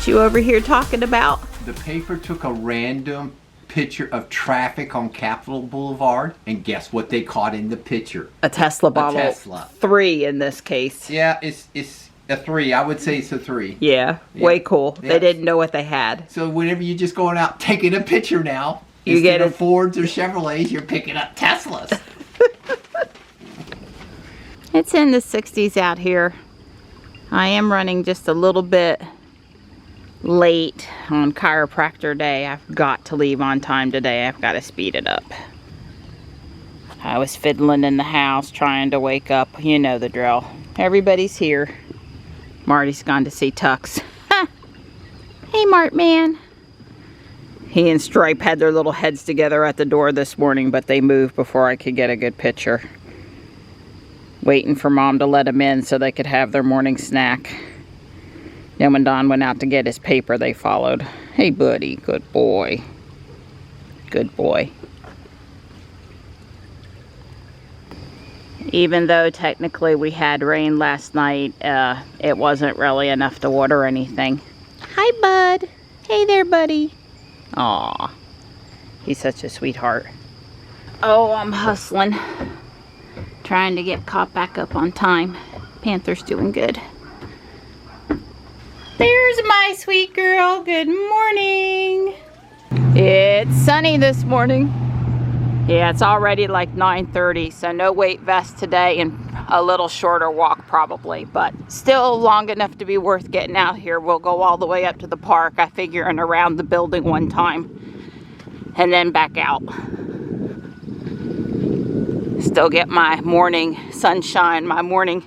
What you over here talking about? The paper took a random picture of traffic on Capitol Boulevard, and guess what they caught in the picture? A Tesla model. A Tesla. 3 in this case. Yeah, it's a 3. I would say it's a 3. Yeah, way cool. Yeah. They didn't know what they had. So whenever you're just going out taking a picture now, you instead get of Fords or Chevrolets, you're picking up Teslas. It's in the 60s out here. I am running just a little bit late on chiropractor day. I've got to leave on time today. I've got to speed it up. I was fiddling in the house trying to wake up. You know the drill. Everybody's here. Marty's gone to see Tux. Hey, Mart man. He and Stripe had their little heads together at the door this morning, but they moved before I could get a good picture. Waiting for Mom to let them in so they could have their morning snack. Then when Don went out to get his paper, they followed. Hey, buddy. Good boy. Good boy. Even though technically we had rain last night, it wasn't really enough to water anything. Hi, bud. Hey there, buddy. Aw. He's such a sweetheart. Oh, I'm hustling. Trying to get caught back up on time. Panther's doing good. There's my sweet girl. Good morning. It's sunny this morning. Yeah, it's already like 9:30, so no weight vest today and a little shorter walk probably, but still long enough to be worth getting out here. We'll go all the way up to the park, I figure, and around the building one time, and then back out. Still get my morning sunshine, my morning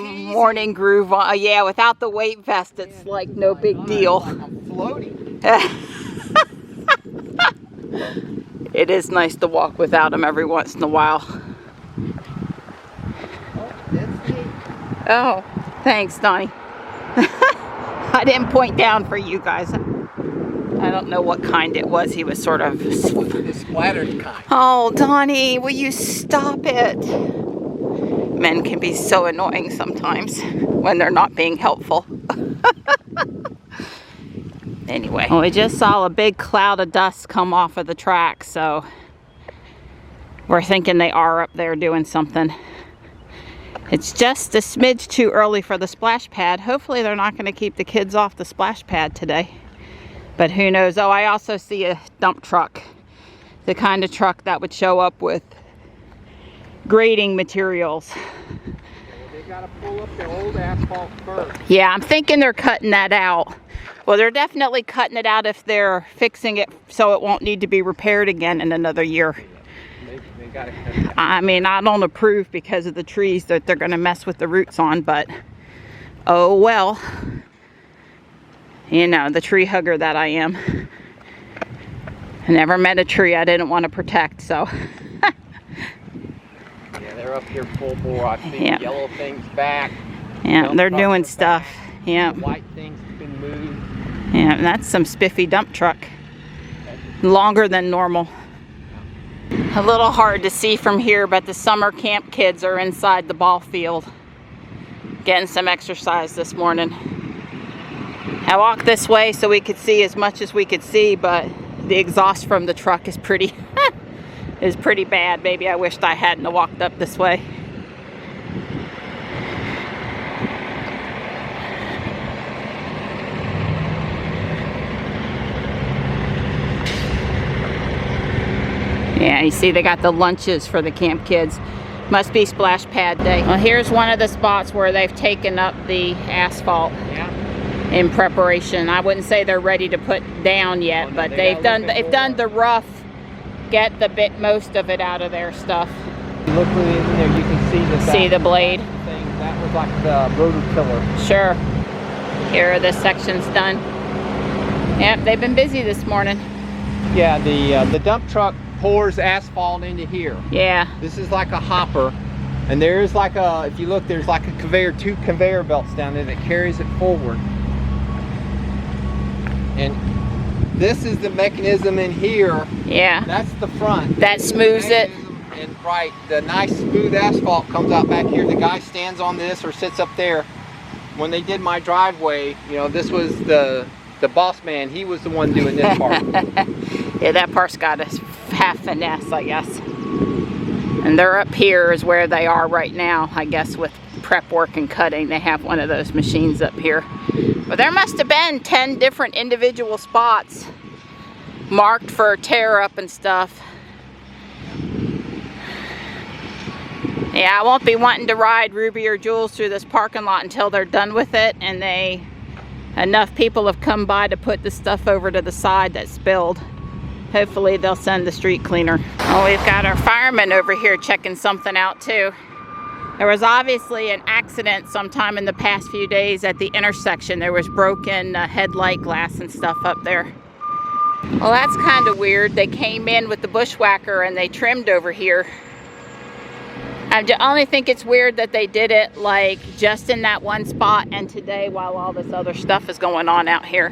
morning groove on. Yeah, without the weight vest, it's like no big deal. I'm floating. It is nice to walk without them every once in a while. Oh, thanks, Donnie. I didn't point down for you guys. I don't know what kind it was. He was sort of... The splattered kind. Oh, Donnie, will you stop it? Men can be so annoying sometimes when they're not being helpful. Anyway, well, we just saw a big cloud of dust come off of the track, so we're thinking they are up there doing something. It's just a smidge too early for the splash pad. Hopefully they're not going to keep the kids off the splash pad today. But who knows? Oh, I also see a dump truck. The kind of truck that would show up with grading materials. They gotta pull up the old asphalt first. Yeah, I'm thinking they're cutting that out. Well, they're definitely cutting it out if they're fixing it so it won't need to be repaired again in another year. They gotta cut it out. I mean, I don't approve because of the trees that they're going to mess with the roots on, but oh well. You know, the tree hugger that I am. I never met a tree I didn't want to protect, so. Yeah, they're up here full bore. I see yellow things back. Yeah, they're doing stuff. Yeah. White things have been moved. Yeah, that's some spiffy dump truck. Longer than normal. A little hard to see from here, but the summer camp kids are inside the ball field getting some exercise this morning. I walked this way so we could see as much as we could see, but the exhaust from the truck is pretty is pretty bad. Maybe I wished I hadn't walked up this way. Yeah, you see they got the lunches for the camp kids. Must be splash pad day. Well, here's one of the spots where they've taken up the asphalt in preparation. I wouldn't say they're ready to put down yet, but they've done the rough, get the most of it out of their stuff. Look in there, you can see the blade. That was like the rotor tiller. Sure. Here, this section's done. Yep, they've been busy this morning. Yeah, the dump truck pours asphalt into here. Yeah. This is like a hopper, and there's like a, if you look, there's like a conveyor, 2 conveyor belts down there that carries it forward. And this is the mechanism in here. Yeah. That's the front. That smooths it. And right, the nice smooth asphalt comes out back here. The guy stands on this or sits up there, when they did my driveway, you know, this was the boss man. He was the one doing this part. Yeah, that part's got a half finesse, I guess. And they're up here is where they are right now, I guess, with prep work and cutting. They have one of those machines up here. But there must have been 10 different individual spots marked for tear up and stuff. Yeah, I won't be wanting to ride Ruby or Jules through this parking lot until they're done with it and enough people have come by to put the stuff over to the side that spilled. Hopefully they'll send the street cleaner. Oh, we've got our fireman over here checking something out too. There was obviously an accident sometime in the past few days at the intersection. There was broken headlight glass and stuff up there. Well, that's kind of weird. They came in with the bushwhacker and they trimmed over here. I only think it's weird that they did it like just in that one spot and today while all this other stuff is going on out here.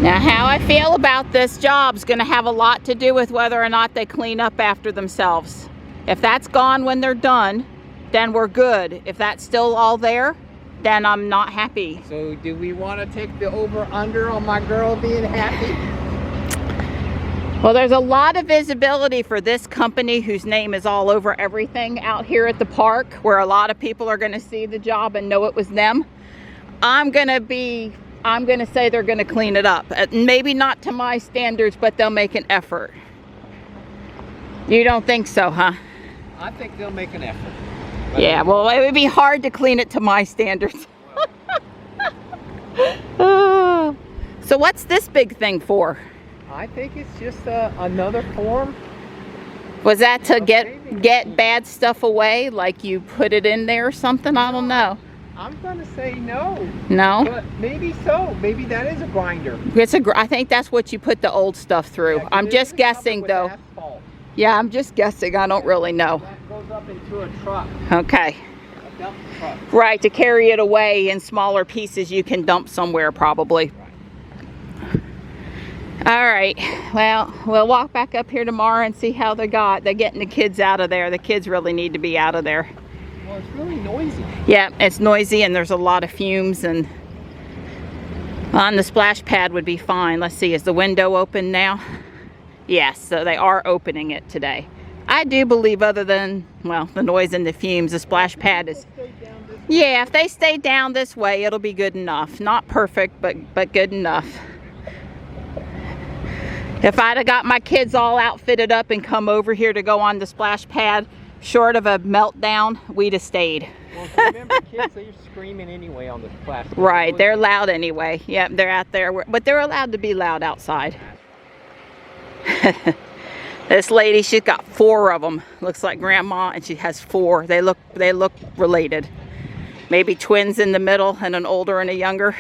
Now, how I feel about this job is going to have a lot to do with whether or not they clean up after themselves. If that's gone when they're done, then we're good. If that's still all there, then I'm not happy. So do we want to take the over-under on my girl being happy? Well, there's a lot of visibility for this company whose name is all over everything out here at the park, where a lot of people are going to see the job and know it was them. I'm going to say they're going to clean it up. Maybe not to my standards, but they'll make an effort. You don't think so, huh? I think they'll make an effort. Yeah, well, it would be hard to clean it to my standards. So what's this big thing for? I think it's just another form. Was that to get bad stuff away? Like you put it in there or something? I don't know. I'm gonna say no. No? But maybe so. Maybe that is a grinder. I think that's what you put the old stuff through. Yeah, I'm just guessing though. Asphalt. Yeah, I'm just guessing. I don't really know. That goes up into a truck. Okay. A dump truck. Right, to carry it away in smaller pieces you can dump somewhere probably. All right, well, we'll walk back up here tomorrow and see how they're getting the kids out of there. The kids really need to be out of there. Well, it's really noisy. Yeah, it's noisy and there's a lot of fumes, and on the splash pad would be fine. Let's see, is the window open now? Yes, so they are opening it today. I do believe, other than, well, the noise and the fumes, the splash pad is... Yeah, if they stay down this way, it'll be good enough. Not perfect, but good enough. If I'd have got my kids all outfitted up and come over here to go on the splash pad, short of a meltdown, we'd have stayed. Well, remember, kids, they're screaming anyway on the splash pad. Right, they're loud anyway. Yep, they're out there, but they're allowed to be loud outside. This lady, she's got 4 of them. Looks like grandma, and she has 4. They look related. Maybe twins in the middle, and an older and a younger.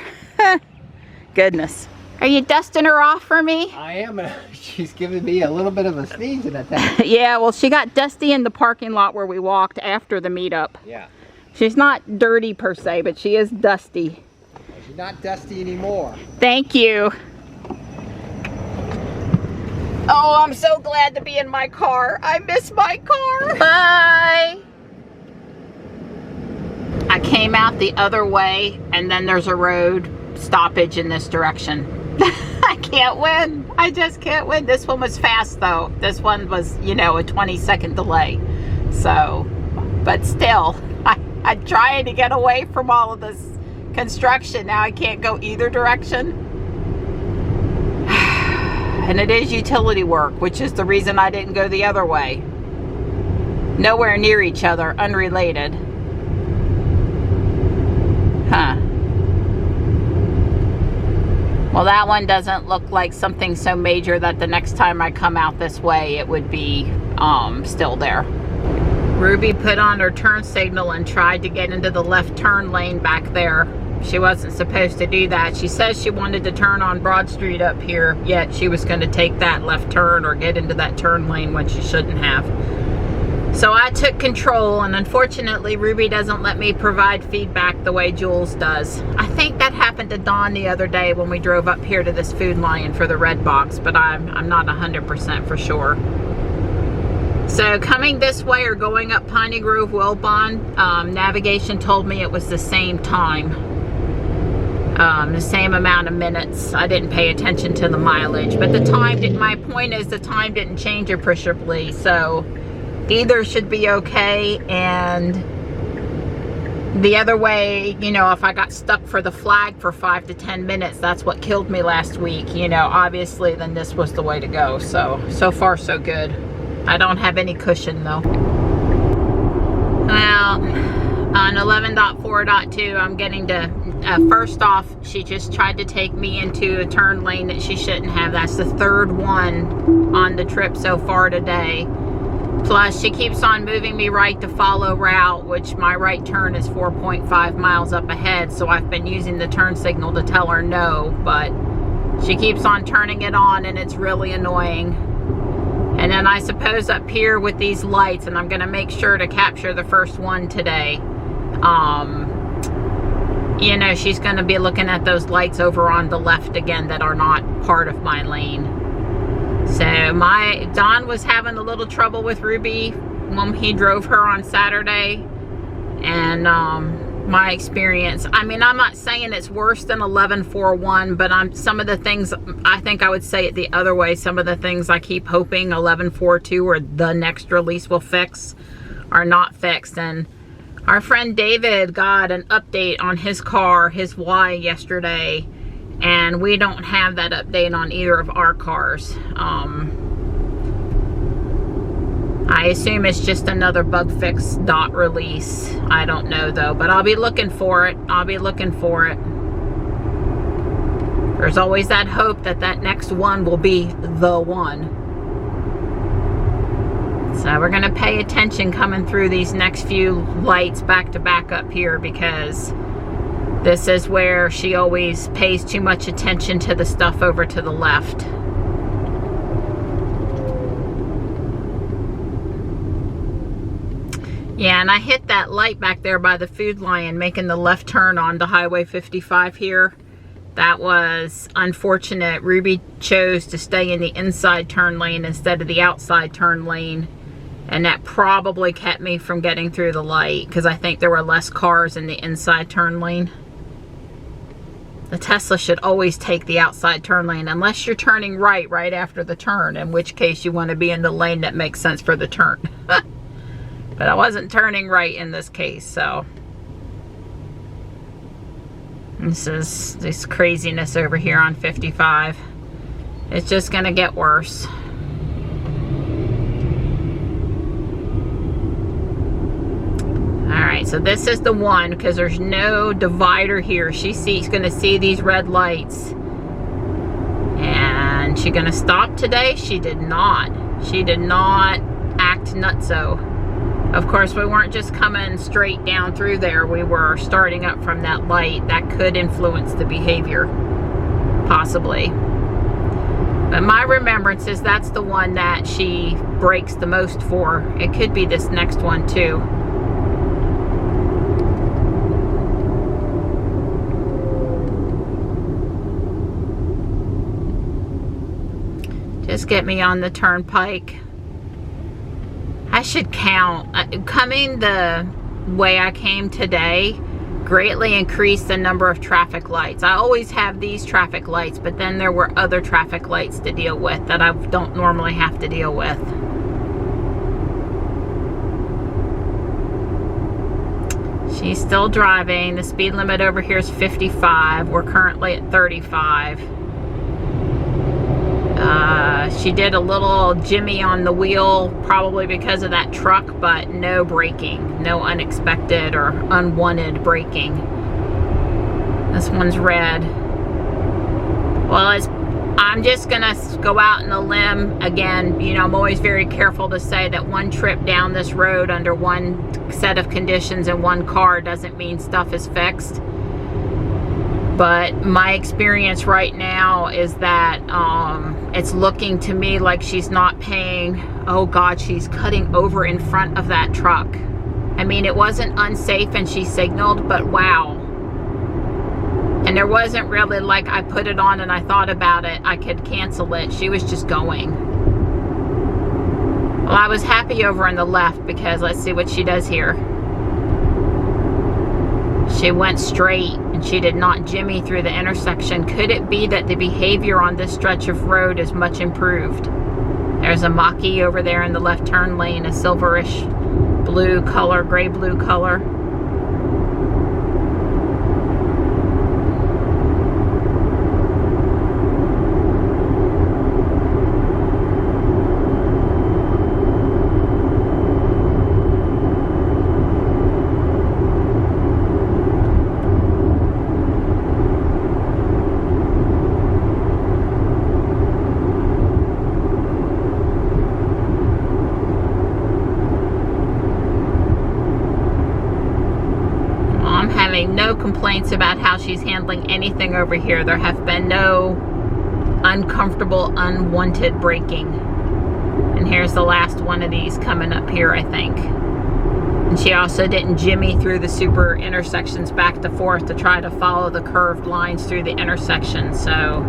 Goodness. Are you dusting her off for me? I am. She's giving me a little bit of a sneezing attack. Yeah, well, she got dusty in the parking lot where we walked after the meetup. Yeah. She's not dirty per se, but she is dusty. She's not dusty anymore. Thank you. Oh, I'm so glad to be in my car. I miss my car. Bye. I came out the other way, and then there's a road stoppage in this direction. I can't win. I just can't win. This one was fast though. This one was, you know, a 20-second delay. So, but still, I'm trying to get away from all of this construction. Now I can't go either direction. And it is utility work, which is the reason I didn't go the other way. Nowhere near each other, unrelated. Huh. Well, that one doesn't look like something so major that the next time I come out this way, it would be still there. Ruby put on her turn signal and tried to get into the left turn lane back there. She wasn't supposed to do that. She says she wanted to turn on Broad Street up here, yet she was going to take that left turn or get into that turn lane when she shouldn't have. So I took control, and unfortunately Ruby doesn't let me provide feedback the way Jules does. I think that happened to Dawn the other day when we drove up here to this Food Lion for the red box, but I'm not 100% for sure. So coming this way or going up Piney Grove Wilbon, navigation told me it was the same time. The same amount of minutes. I didn't pay attention to the mileage, but the time didn't, my point is the time didn't change appreciably, so either should be okay. And the other way, you know, if I got stuck for the flag for 5 to 10 minutes, that's what killed me last week, you know, obviously, then this was the way to go. So far so good. I don't have any cushion though. Well, on 11.4.2, I'm getting to, first off, she just tried to take me into a turn lane that she shouldn't have. That's the third one on the trip so far today. Plus, she keeps on moving me right to follow route, which my right turn is 4.5 miles up ahead, so I've been using the turn signal to tell her no, but she keeps on turning it on, and it's really annoying. And then I suppose up here with these lights, and I'm going to make sure to capture the first one today, you know, she's going to be looking at those lights over on the left again that are not part of my lane. So Don was having a little trouble with Ruby when he drove her on Saturday, and my experience, I mean, I'm not saying it's worse than 11.4.1, but some of the things, I think I would say it the other way, some of the things I keep hoping 11.4.2 or the next release will fix are not fixed. And our friend David got an update on his car, his Y, yesterday, and we don't have that update on either of our cars. I assume it's just another bug fix dot release. I don't know though, but I'll be looking for it. I'll be looking for it. There's always that hope that that next one will be the one. So we're gonna pay attention coming through these next few lights back to back up here, because this is where she always pays too much attention to the stuff over to the left. Yeah, and I hit that light back there by the Food Lion, making the left turn onto Highway 55 here. That was unfortunate. Ruby chose to stay in the inside turn lane instead of the outside turn lane, and that probably kept me from getting through the light, because I think there were less cars in the inside turn lane. The Tesla should always take the outside turn lane, unless you're turning right after the turn, in which case you want to be in the lane that makes sense for the turn. But I wasn't turning right in this case, so. This is this craziness over here on 55. It's just gonna get worse. Alright, so this is the one, because there's no divider here. She's gonna see these red lights. And she gonna stop today? She did not. She did not act nutso. Of course, we weren't just coming straight down through there. We were starting up from that light. That could influence the behavior, possibly. But my remembrance is that's the one that she brakes the most for. It could be this next one too. Just get me on the turnpike. I should count. Coming the way I came today greatly increased the number of traffic lights. I always have these traffic lights, but then there were other traffic lights to deal with that I don't normally have to deal with. She's still driving. The speed limit over here is 55. We're currently at 35. She did a little jimmy on the wheel, probably because of that truck, but no braking, no unexpected or unwanted braking. This one's red. Well, I'm just gonna go out on a limb again. You know, I'm always very careful to say that one trip down this road under one set of conditions in one car doesn't mean stuff is fixed. But my experience right now is that it's looking to me like she's not paying. Oh God, she's cutting over in front of that truck. I mean, it wasn't unsafe and she signaled, but wow. And there wasn't really like I put it on and I thought about it, I could cancel it. She was just going. Well, I was happy over on the left because let's see what she does here. She went straight and she did not jimmy through the intersection. Could it be that the behavior on this stretch of road is much improved? There's a Mach-E over there in the left turn lane, a silverish blue color, gray blue color. No complaints about how she's handling anything over here. There have been no uncomfortable, unwanted braking. And here's the last one of these coming up here, I think. And she also didn't jimmy through the super intersections back to forth to try to follow the curved lines through the intersection. So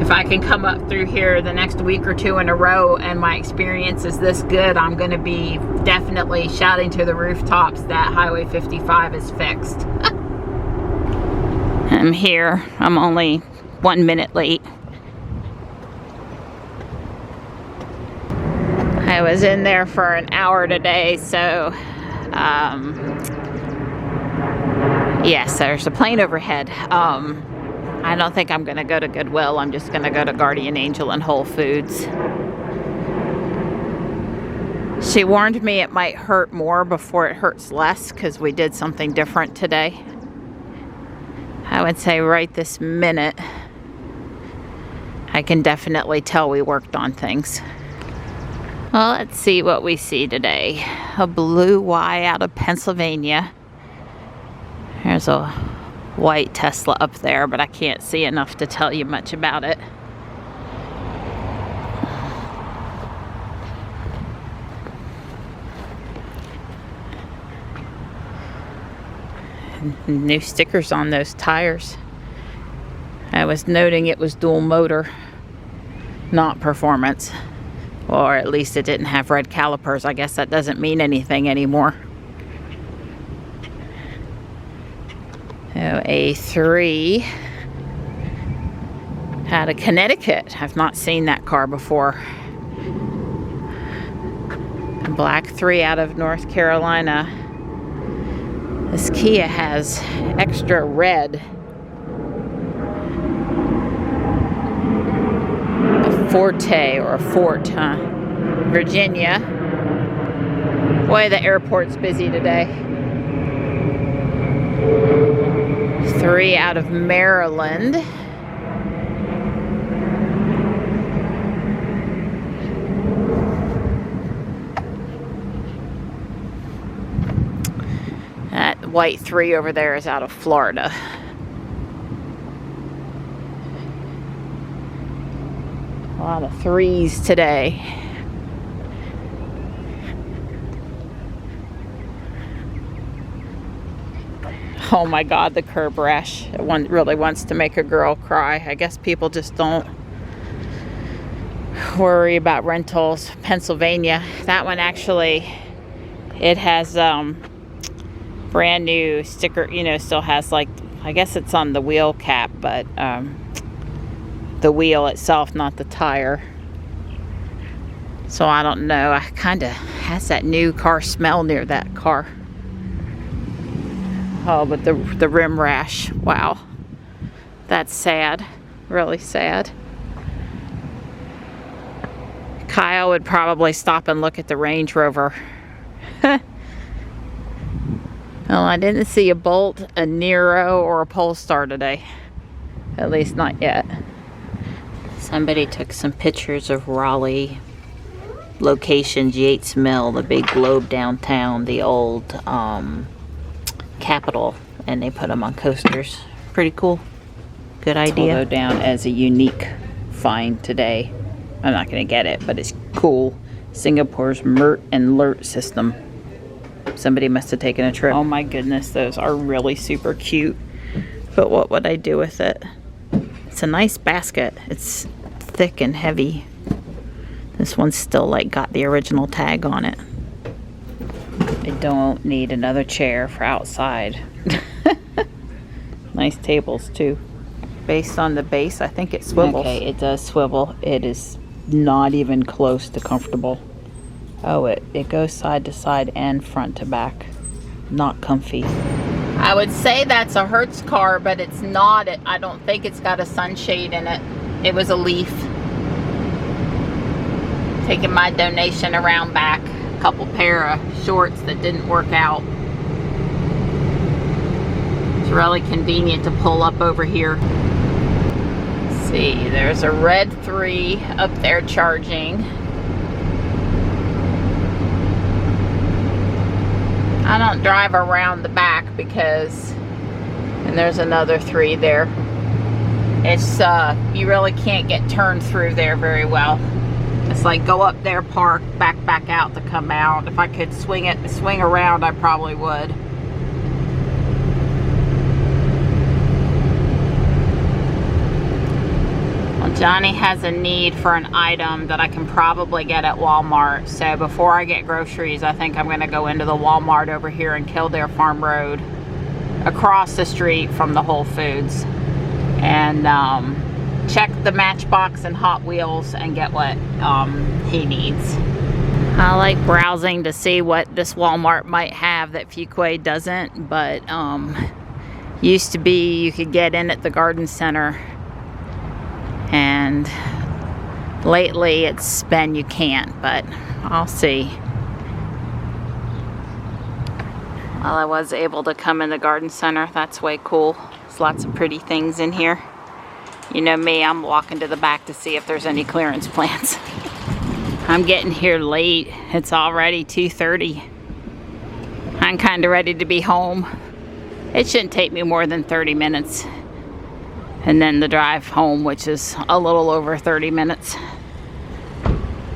if I can come up through here the next week or two in a row and my experience is this good, I'm going to be definitely shouting to the rooftops that Highway 55 is fixed. I'm here. I'm only 1 minute late. I was in there for an hour today, so yes, there's a plane overhead. I don't think I'm going to go to Goodwill. I'm just going to go to Guardian Angel and Whole Foods. She warned me it might hurt more before it hurts less because we did something different today. I would say right this minute, I can definitely tell we worked on things. Well, let's see what we see today. A blue Y out of Pennsylvania. There's a white Tesla up there, but I can't see enough to tell you much about it. New stickers on those tires. I was noting it was dual motor, not performance. Or at least it didn't have red calipers. I guess that doesn't mean anything anymore. So A3 out of Connecticut. I've not seen that car before. A black 3 out of North Carolina. This Kia has extra red. A Forte or a Fort, huh? Virginia. Boy, the airport's busy today. 3 out of Maryland. That white 3 over there is out of Florida. A lot of 3s today. Oh my God, the curb rash. One really wants to make a girl cry. I guess people just don't worry about rentals. Pennsylvania, that one actually, it has brand new sticker, you know, still has like, I guess it's on the wheel cap, but the wheel itself, not the tire. So I don't know, I kind of has that new car smell near that car. Oh, but the rim rash, wow. That's sad, really sad. Kyle would probably stop and look at the Range Rover. Well, I didn't see a Bolt, a Nero, or a Polestar today. At least not yet. Somebody took some pictures of Raleigh locations, Yates Mill, the big globe downtown, the old Capitol, and they put them on coasters. Pretty cool. good idea. I'll go down as a unique find today. I'm not going to get it, but it's cool. Singapore's MERT and alert system. Somebody must have taken a trip. Oh my goodness, those are really super cute. But what would I do with it? It's a nice basket. It's thick and heavy. This one's still like got the original tag on it. I don't need another chair for outside. Nice tables too. Based on the base, I think it swivels. Okay, it does swivel. It is not even close to comfortable. Oh, it goes side to side and front to back. Not comfy. I would say that's a Hertz car, but it's not. I don't think it's got a sunshade in it. It was a Leaf. Taking my donation around back. A couple pair of shorts that didn't work out. It's really convenient to pull up over here. Let's see, there's a red 3 up there charging. I don't drive around the back because, and there's another 3 there. It's, you really can't get turned through there very well. It's like go up there, park, back out to come out. If I could swing around, I probably would. Well, Johnny has a need for an item that I can probably get at Walmart. So before I get groceries, I think I'm gonna go into the Walmart over here in Kildare Farm Road, across the street from the Whole Foods, and check the Matchbox and Hot Wheels and get what he needs. I like browsing to see what this Walmart might have that Fuquay doesn't, but used to be you could get in at the garden center, and lately it's been you can't, but I'll see. Well, I was able to come in the garden center. That's way cool. There's lots of pretty things in here. You know me, I'm walking to the back to see if there's any clearance plants. I'm getting here late. It's already 2:30. I'm kind of ready to be home. It shouldn't take me more than 30 minutes. And then the drive home, which is a little over 30 minutes.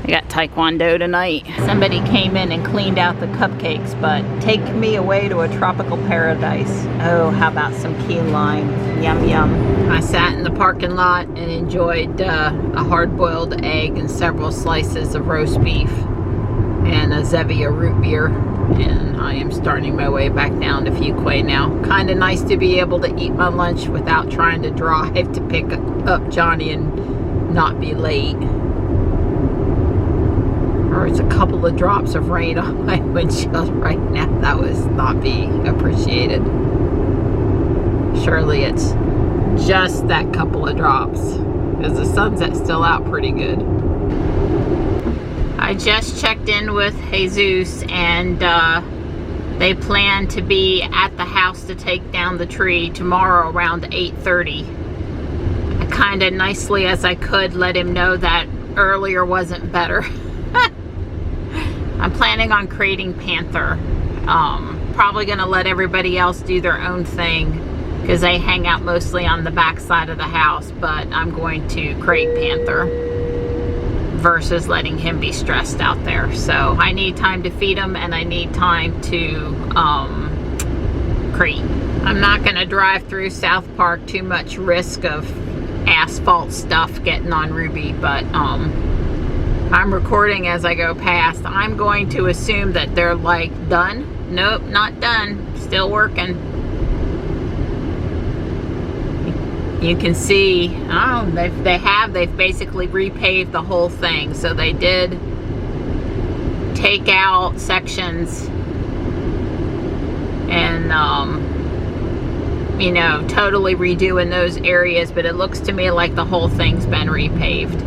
I got Taekwondo tonight. Somebody came in and cleaned out the cupcakes, but take me away to a tropical paradise. Oh, how about some key lime? Yum, yum. I sat in the parking lot and enjoyed a hard-boiled egg and several slices of roast beef and a Zevia root beer. And I am starting my way back down to Fuquay now. Kind of nice to be able to eat my lunch without trying to drive to pick up Johnny and not be late. There's a couple of drops of rain on my windshield right now. That was not being appreciated. Surely it's just that couple of drops, because the sun's still out pretty good. I just checked in with Jesus, and they plan to be at the house to take down the tree tomorrow around 8:30. I kind of nicely as I could let him know that earlier wasn't better. I'm planning on creating Panther. Probably gonna let everybody else do their own thing because they hang out mostly on the back side of the house, but I'm going to create Panther versus letting him be stressed out there. So I need time to feed him and I need time to create. I'm not gonna drive through South Park, too much risk of asphalt stuff getting on Ruby, but I'm recording as I go past. I'm going to assume that they're like done. Nope, not done. Still working. You can see, oh, they've basically repaved the whole thing. So they did take out sections and you know, totally redoing those areas, but it looks to me like the whole thing's been repaved.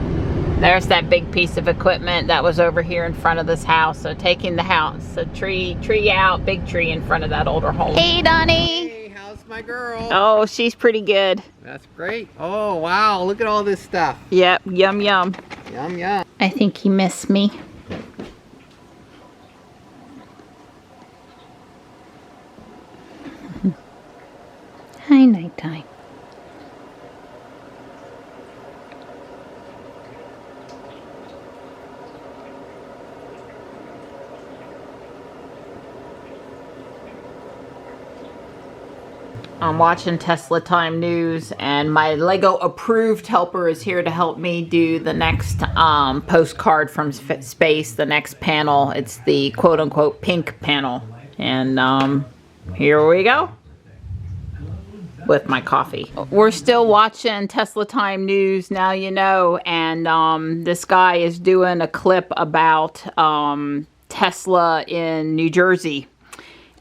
There's that big piece of equipment that was over here in front of this house. So taking the house, a tree out, big tree in front of that older home. Hey, Donnie. Hey, how's my girl? Oh, she's pretty good. That's great. Oh, wow, look at all this stuff. Yep, yum, yum. Yum, yum. I think he missed me. Hi, nighttime. I'm watching Tesla Time News, and my Lego approved helper is here to help me do the next postcard from space, the next panel. It's the quote-unquote pink panel. And here we go with my coffee. We're still watching Tesla Time News, now you know, and this guy is doing a clip about Tesla in New Jersey.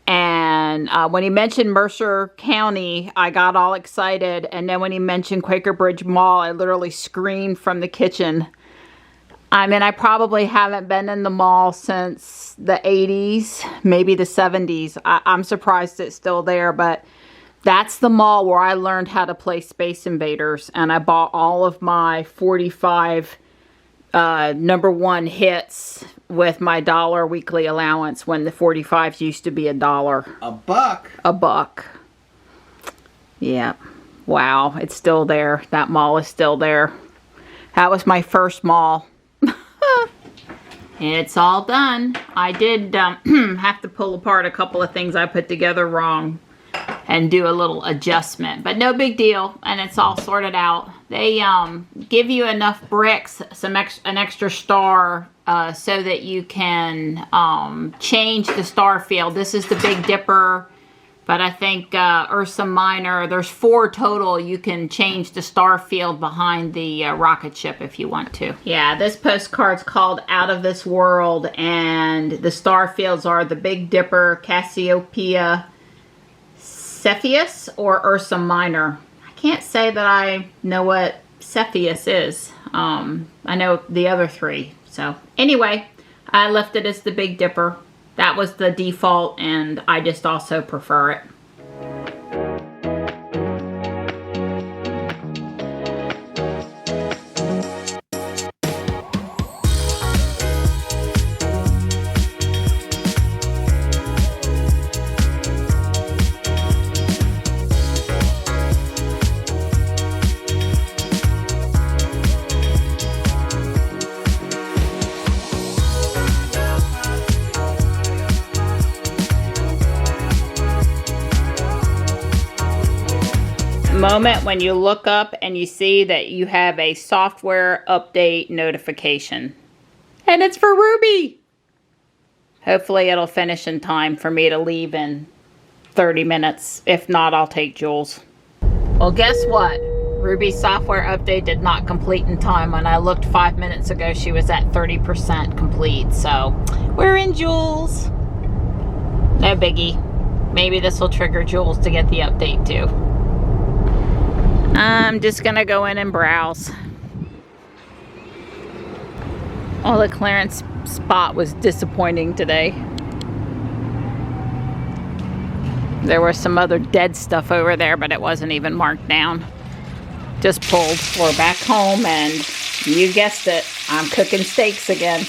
And when he mentioned Mercer County, I got all excited. And then when he mentioned Quaker Bridge Mall, I literally screamed from the kitchen. I mean, I probably haven't been in the mall since the 80s, maybe the 70s. I'm surprised it's still there, but that's the mall where I learned how to play Space Invaders. And I bought all of my 45 #1 hits with my $1 weekly allowance when the 45s used to be $1. $1. $1. Yeah. Wow. It's still there. That mall is still there. That was my first mall. It's all done. I did have to pull apart a couple of things I put together wrong and do a little adjustment, but no big deal, and it's all sorted out. They give you enough bricks, an extra star, so that you can change the star field. This is the Big Dipper, but I think Ursa Minor, there's 4 total. You can change the star field behind the rocket ship if you want to. Yeah, this postcard's called Out of This World, and the star fields are the Big Dipper, Cassiopeia, Cepheus, or Ursa Minor. I can't say that I know what Cepheus is. I know the other 3. So anyway, I left it as the Big Dipper. That was the default, and I just also prefer it. Moment when you look up and you see that you have a software update notification. And it's for Ruby! Hopefully it'll finish in time for me to leave in 30 minutes. If not, I'll take Jules. Well, guess what? Ruby's software update did not complete in time. When I looked 5 minutes ago, she was at 30% complete. So, we're in Jules. No biggie. Maybe this will trigger Jules to get the update too. I'm just gonna go in and browse. Oh, the clearance spot was disappointing today. There was some other dead stuff over there, but it wasn't even marked down. Just pulled. We're back home, and you guessed it, I'm cooking steaks again.